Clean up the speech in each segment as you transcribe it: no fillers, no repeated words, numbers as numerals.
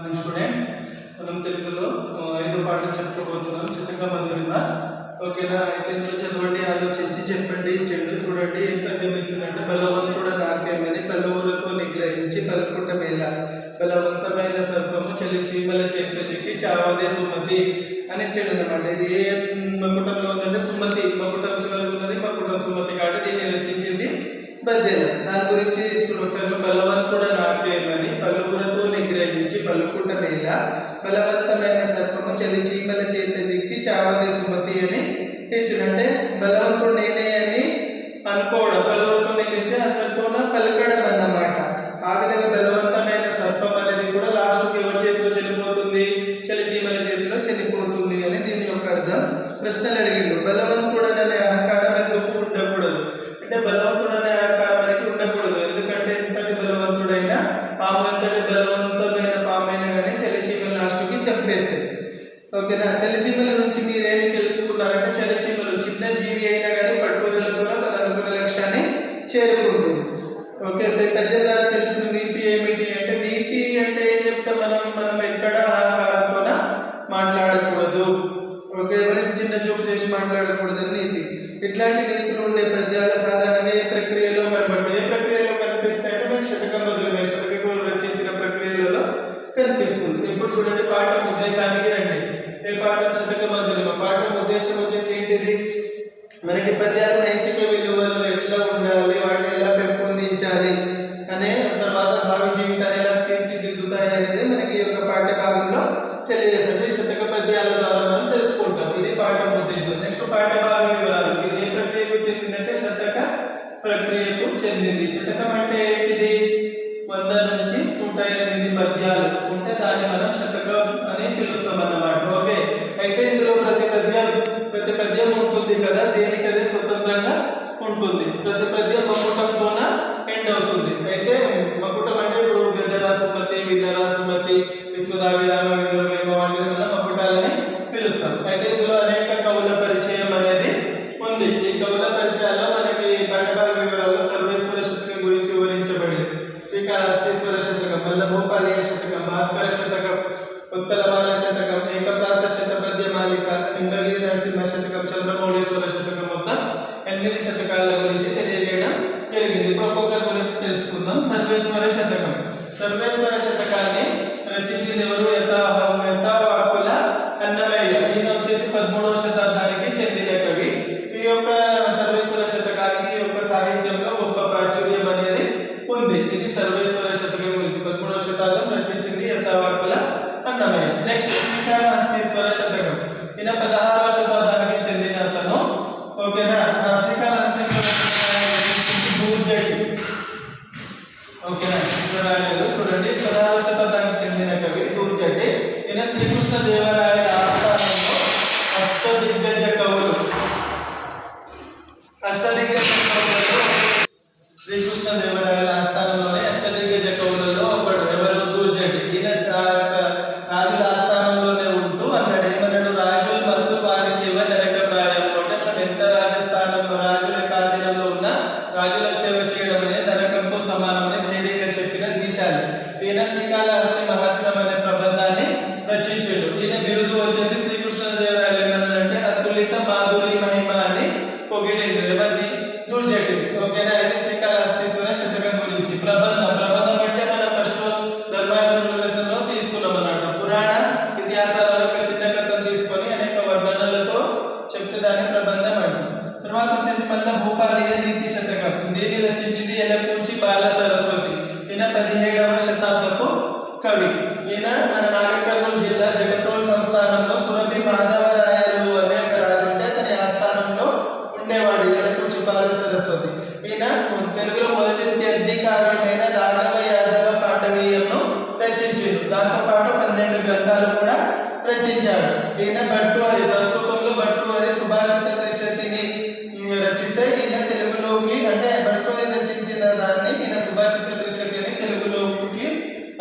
Morning students, మనం తెలుగులో 5వ పాఠం చెప్పుకోబోతున్నాం. శతకమధురిమ. ఓకేనా? అయితే ఇందులో చదవండి, ఆలోచించి చెప్పండి. చెడు చూడండి. ఏం పద్యం ఇచ్చిందంటే, బలవంతుడ నాకేమని పలువురితో నిగ్రహించి పలుకుట మేళ, బలవంతమైన సర్పము చలి చీమల చేత చిక్కి చావదే సుమతి అని ఇచ్చాడు అనమాట. ఇది ఏ మకుటంలో ఉందంటే సుమతి, మకుటం చివరి ఉన్నది మకుటం సుమతి కాబట్టి దీన్ని రచించింది పద్యం. దాని గురించి ఇస్తున్న ఒకసారి, బలవంతుడ నాకేమని పలువురితో నిగ్రహించి పలుకుట మేళ, బలవంతమైన సర్పము చలి చీమల చేత చిక్కి చావదే సుమతి అని ఇచ్చిందంటే బలవంతుడు నేనే అని అనుకోవడం, బలవంతుడు నిగ్రహించి అందరితో పలకడం అన్నమాట. ఆ విధంగా బలవంతమైన సర్పం అనేది కూడా లాస్ట్కి ఎవరి చేతిలో చనిపోతుంది? చలి చీమల చేతిలో చనిపోతుంది అని దీని యొక్క అర్థం. ప్రశ్నలు అడిగిండు. బలవంతుడనే అహంకారం ఎందుకు ఉండకూడదు అంటే, బలవంతుడనే అహంకారం అనేది ఉండకూడదు. ఎందుకంటే ఎంతటి బలవంతుడైనా పాము, ఎంతటి బలవంతమైన పామైనా కానీ చలి చీమల లాస్ట్కి చంపేస్తాయి. ఓకేనా? చలి చీమల నుంచి మీరేమి తెలుసుకున్నారంటే, చలి చీమలు చిన్న జీవి అయినా కానీ పట్టుదలతో తన అనుకున్న లక్ష్యాన్ని చేరుకుంటుంది. ఓకే, పద్యం ద్వారా తెలిసిన నీతి ఏమిటి అంటే, నీతి అంటే ఏం చెప్తాం మనం ఎక్కడ అహంకారంతో మాట్లాడకూడదు. ఓకే, ఎవరికి చిన్న చూపు చేసి మాట్లాడకూడదు నీతి. ఇట్లాంటి నీతులు ఉండే పద్యాల సాధారణంగా ఏ ప్రక్రియలో కనబడతాయి? ఏ ప్రక్రియలో కనిపిస్తాయి అంటే, మనకి శతకమధురిమ, శతకం రచించిన ప్రక్రియలలో కనిపిస్తుంది. ఇప్పుడు చూడండి, పాఠం ఉద్దేశానికి రండి. ఏ పాఠం? శతకమధురిమ. పాఠం ఉద్దేశం వచ్చేసి ఏంటిది? మనకి పద్యాలు నైతిక విలువలు ఎట్లా ఉండాలి, వాటిని ఎలా పెంపొందించాలి అనే, తర్వాత భావి జీవితాన్ని ఎలా తీర్చిదిద్దుతాయి అనేది మనకి ఈ యొక్క పాఠ్య భాగంలో తెలియజేస్తుంది. శతక పద్యాల ద్వారా మనం తెలుసుకుంటాం. ఇది పాఠం ఉద్దేశం. నెక్స్ట్ పాఠ్య భాగ వివరాలు. ఇది ఏ ప్రక్రియకు చెందిందంటే శతక ప్రక్రియకు చెందింది. శతకం అంటే ఏంటిది? 100 నుంచి 108 పద్యాలు ఉంటే దాన్ని మనం శతకం అని పిలుస్తాం అన్నమాట. ఓకే, అయితే ఇందులో ప్రతి పద్యం ఉంటుంది కదా, దేనికదే స్వతంత్రంగా ఉంటుంది. ప్రతి పద్యం మకుటంతోన ఎండ్ అవుతుంది. అయితే మకుటం అంటే ఇప్పుడు గద్దరా సుమతి, వినరా సుమతి, విశ్వదావిరామ, వినురవేమ వాటిని మనం మకుటాలని పిలుస్తాం. అయితే ఇందులో అనేక కవుల పరిచయం అనేది ఉంది. ఈ కవుల పరిచయాల్లో మనకి పాఠ్యభాగ వివరాల్లో సర్వేశ్వర శతకం గురించి వివరించబడింది. శ్రీకాళహస్తీశ్వర శతకం, మల్లభూపాలీయ శతకం, భాస్కర శతకం, ఉత్పలమాల శతకం, ఏకప్రాస శతపద్య మాలిక, నింబగిరి నరసింహ శతకం, చంద్రమౌళీశ్వర శతకం, మొత్తం 8 శతకాల గురించి తెలియజేయడం జరిగింది. ఇప్పుడు ఒక్కొక్కరి గురించి తెలుసుకుందాం. సర్వేశ్వర శతకం. సర్వేశ్వర శతకాన్ని రచించింది ఎవరు? యథావాకుల అన్నమయ్య. ఈయన వచ్చేసి 13వ శతాబ్దానికి చెందిన కవి. ఈ యొక్క సర్వేశ్వర శతకానికి ఈ యొక్క సాహిత్యంలో గొప్ప ప్రాచుర్యం అనేది ఉంది. ఇది సర్వేశ్వర శతకం గురించి 13వ శతాబ్దం రచించింది యథావాకుల అన్నమయ్య. నెక్స్ట్ శ్రీకాళహస్తీశ్వర శతకం. ఈయన 16వ శతాబ్దానికి చెందిన అతను. ఓకేనా? శ్రీకాళహస్తీశ్వర శతకాన్ని ఓకేనా చూడండి, 16వ శతాబ్దానికి చెందిన కవి దూర్జటి. ఈయన శ్రీకృష్ణ దేవరాయల ఆస్థానంలో అష్టదిగ్గజ కవులు శ్రీకృష్ణ దేవరాయల ఆస్థానంలోనే అష్టదిగ్గజ కవులలో ఒకడు. ఎవరు? దూర్జటి. ఈయన రాజుల ఆస్థానంలోనే ఉంటూ అన్నాడు. ఏమన్నాడు? రాజులు మత్తులు వారి సేవ నరక ప్రాయంలో. అంటే మనం ఎంత రాజస్థానంలో రాజుల యొక్క ఆధీనంలో ఉన్న రాజులకు సేవ చేయడం అనేది నరకంతో సమానమని ధైర్యంగా చెప్పిన దీశాలు. ఈయన శ్రీకాళహస్తి మహాత్మ్యం అనే ప్రబంధాన్ని రచించాడు. ఈయన బిరుదు వచ్చేసి శ్రీకృష్ణదేవరాయలు ఏమన్నాడంటే అతులిత మాధురి మహిమ అని పొగిడిండు. ఎవరిని? దూర్జటి. ఓకేనా? ఇది శ్రీకాళహస్తీశ్వర శతకం గురించి. ప్రబంధం అంటే మనం ఫస్ట్ ధర్మార్జునుల లెసన్లో తీసుకున్నాం అన్నమాట. పురాణ ఇతిహాసాలలో ఒక చిన్న కథను తీసుకొని అనేక వర్ణనలతో చెప్తే దాన్ని ప్రబంధం అంటాం. తర్వాత వచ్చేసి మళ్ళీ భూపాలీయ నీతి శతకం. దీన్ని రచించింది ఎలపూచి బాల సరస్వతి. ఈయన 17వ శతాబ్దపు కవి. ఈయన మన నాగర్కర్నూలు జిల్లా జగట్రోల్ సంస్థానంలో సురభి మాధవరాయలు అనే ఒక రాజు ఉంటే అతని ఆస్థానంలో ఉండేవాడు ఎలపూచి బాల సరస్వతి. ఈయన తెలుగులో మొదటి ద్వ్యర్థి కావ్యమైన రాఘవ యాదవ పాండవీయంను రచించాడు. దాంతోపాటు 12 గ్రంథాలు కూడా రచించాడు. ఈయన భర్తృహరి, సంస్కృతంలో భర్తృహరి సుభాషిత త్రిశతిని రచిస్తే ఈయన తెలుగులోకి, అంటే భర్తృహరి రచించిన దాన్ని ఈయన సుభాషిత త్రిశతిని తెలుగులోకి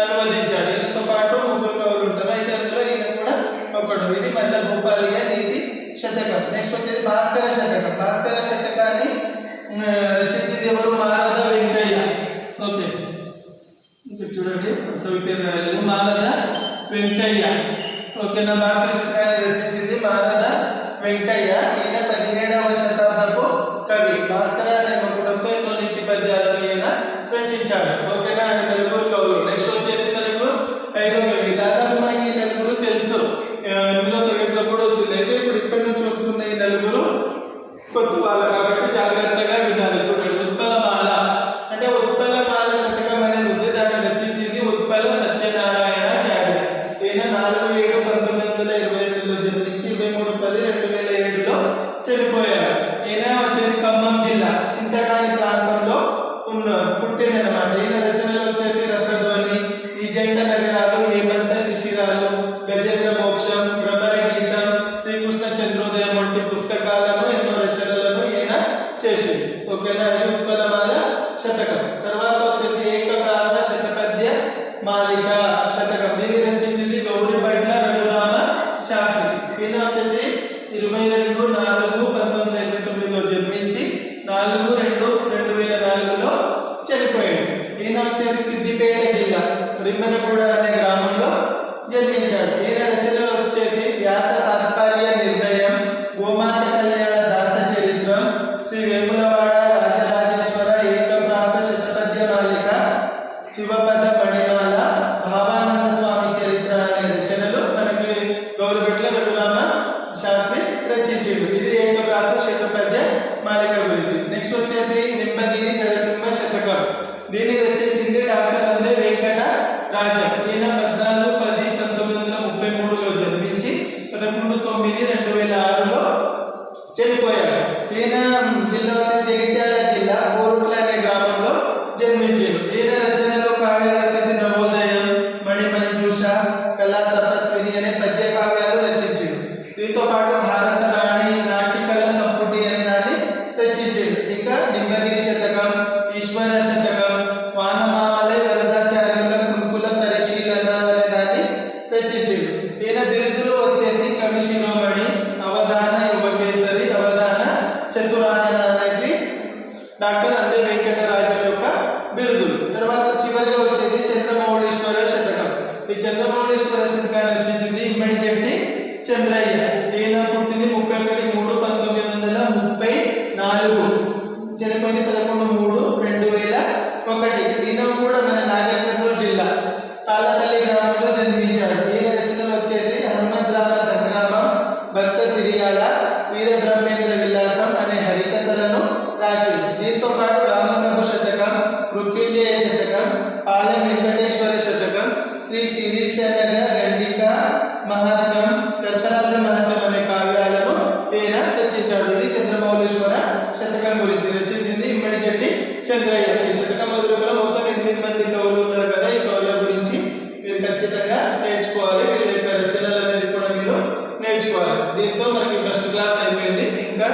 అనువదించాడు. ఈయనతో పాటు 3 కవులు ఉంటారు. అయితే అందులో ఈయన కూడా ఒకడు. ఇది మళ్ళీ భూపాలీయ నీతి శతకం. నెక్స్ట్ వచ్చేది భాస్కర శతకం. భాస్కర శతకాన్ని రచించింది ఎవరు? మాలద వెంకయ్య. ఓకే, చూడండి కవి పేరు రాయలేదు. మాలద వెంకయ్య. ఓకేనా, భాస్కర శతకాన్ని రచించింది మారద వెంకయ్య. ఈయన 17వ శతాబ్దపు కవి. భాస్కర అనే మకుటంతో ఎన్నో నీతి పద్యాలను ఈయన రచించాడు. ఓకేనా, నలుగురు కవులు. నెక్స్ట్ వచ్చేసి మనకు 5వ కవి. దాదాపు మనకి ఈ నలుగురు తెలుసు, 8వ తరగతిలో కూడా వచ్చింది. అయితే ఇప్పుడు ఇక్కడి నుంచి వస్తున్న ఈ నలుగురు కొత్త వాళ్ళు కాబట్టి జాగ్రత్తగా వినాలి. చూడండి, ఉత్పలమాల అంటే ఉత్పలమాల శతకం అనేది ఉంది. దాన్ని రచించింది ఉత్పల సత్యనారాయణాచార్య. ఈయన 4/7/1928లో జన్మించి 23/10/2007లో చనిపోయారు. ఈయన వచ్చేసి ఖమ్మం జిల్లా చింతకాని ప్రాంతంలో పుట్టిండనమాట. ఈయన రచనలు వచ్చేసి రసధ్వని, ఈ జంట నగరాలు, హేమంత శిశిరాలు, గజేంద్ర మోక్షం, భ్రమర గీతం, శ్రీకృష్ణ చంద్రోదయం వంటి పుస్తకాలను ఎన్నో రచనలను ఈయన చేసింది. ఓకేనా, ఇది ఉత్పలమాల శతకం. తర్వాత వచ్చేసి ఏకప్రాస శతపద్య మాలిక శతకం. దీన్ని రచించింది గౌరిభట్ల రఘురామ శాస్త్రి. ఈయన వచ్చేసి 22/4/1929లో జన్మించి 4/2/2004లో చనిపోయాడు. ఈయన వచ్చేసి సిద్దిపేట జిల్లా రిమ్మనగూడ అనే గ్రామంలో జన్మించాడు. ఈయన రచనలు వచ్చేసి వ్యాస తాత్పర్య నిర్ణయం, గోమాత కళ్యాణ దాస చరిత్రం, శ్రీ వేములవాడ రాజరాజేశ్వర ఏకప్రాస శతపద్య మాలిక, శివపద మణిమాల, భావానంద స్వామి చరిత్ర అనే రచనలు మనకి గౌరిభట్ల రఘురామ శాస్త్రి రచించాడు. ఇది ఏకప్రాస శతపద్య మాలిక గురించి. నెక్స్ట్ వచ్చేసి నింబగిరి నరసింహ శతకం. దీన్ని రచించింది డాక్టర్ అందే వెంకట రాజ. ఈయన 14/10/1933లో జన్మించి 11/9/2006లో చనిపోయాడు. ఈయన జిల్లా వచ్చేసి జగిత్యాల జిల్లా కోరుట్ల అనే గ్రామంలో జన్మించాడు. ఈయన రచనలు కావ్యాలు వచ్చేసి నవోదయం, మణిమంజూష, కళా తపస్విని అనే పద్య కావ్యాలు రచించాడు. దీంతో పాటు భారత రాణి, నాటికల సంపుటి అనే దాన్ని రచించాడు. ఇంకా నింబగిరి శతకం, ఈశ్వర శతకం, వానమామలై వరదాచార్యుల కృతుల పరిశీలన అనే దాన్ని రచించాడు. ఈయన బిరుదులు వచ్చేసి కవి శిరోమణి, అవధాన యువకేసరి, అవధాన చతురానన అనేవి డాక్టర్ అందే వెంకటరాజు యొక్క బిరుదులు. తర్వాత చివరిగా వచ్చేసి చంద్రమౌళీశ్వర శతకం. ఈ చంద్రమౌళీశ్వర శతకాన్ని రచించింది ఇమ్మడి చెట్టి చంద్రయ్య. ఈయన పుట్టింది 31/3/1934, చనిపోయింది 11/3/2001. ఈయన కూడా మన నాగర్ కర్నూలు జిల్లా తాళపల్లి గ్రామంలో జన్మించాడు. ఈయన రచనలు వచ్చేసి హనుమంతరామ సంగ్రామం, భక్త సిరియాల, వీరబ్రహ్మేంద్ర విలాసం అనే హరికథలను రాశాడు. దీంతో పాటు రామప్రభు శతకం, మృత్యుంజయ శతకం, పాలెం వెంకటేశ్వర శతకం, శ్రీ శిరీషనగ గండిక మహాత్మ్యం, కల్పరాత్రి మహాత్మ్యం అనే కావ్యాలను ఈయన రచించాడు. ఇది చంద్రమౌళీశ్వర శతకం గురించి. రచించింది ఇమ్మడి చెట్టి చంద్రయ్య. ఈ శతకం మొదలుగా మొత్తం 8 మంది కవులు ఉన్నారు కదా. ఈ కవుల గురించి మీరు ఖచ్చితంగా నేర్చుకోవాలి. వీళ్ళ యొక్క రచనలు అనేది కూడా మీరు నేర్చుకోవాలి. దీంతో మనకి ఫస్ట్ క్లాస్ అయిపోయింది. ఇంకా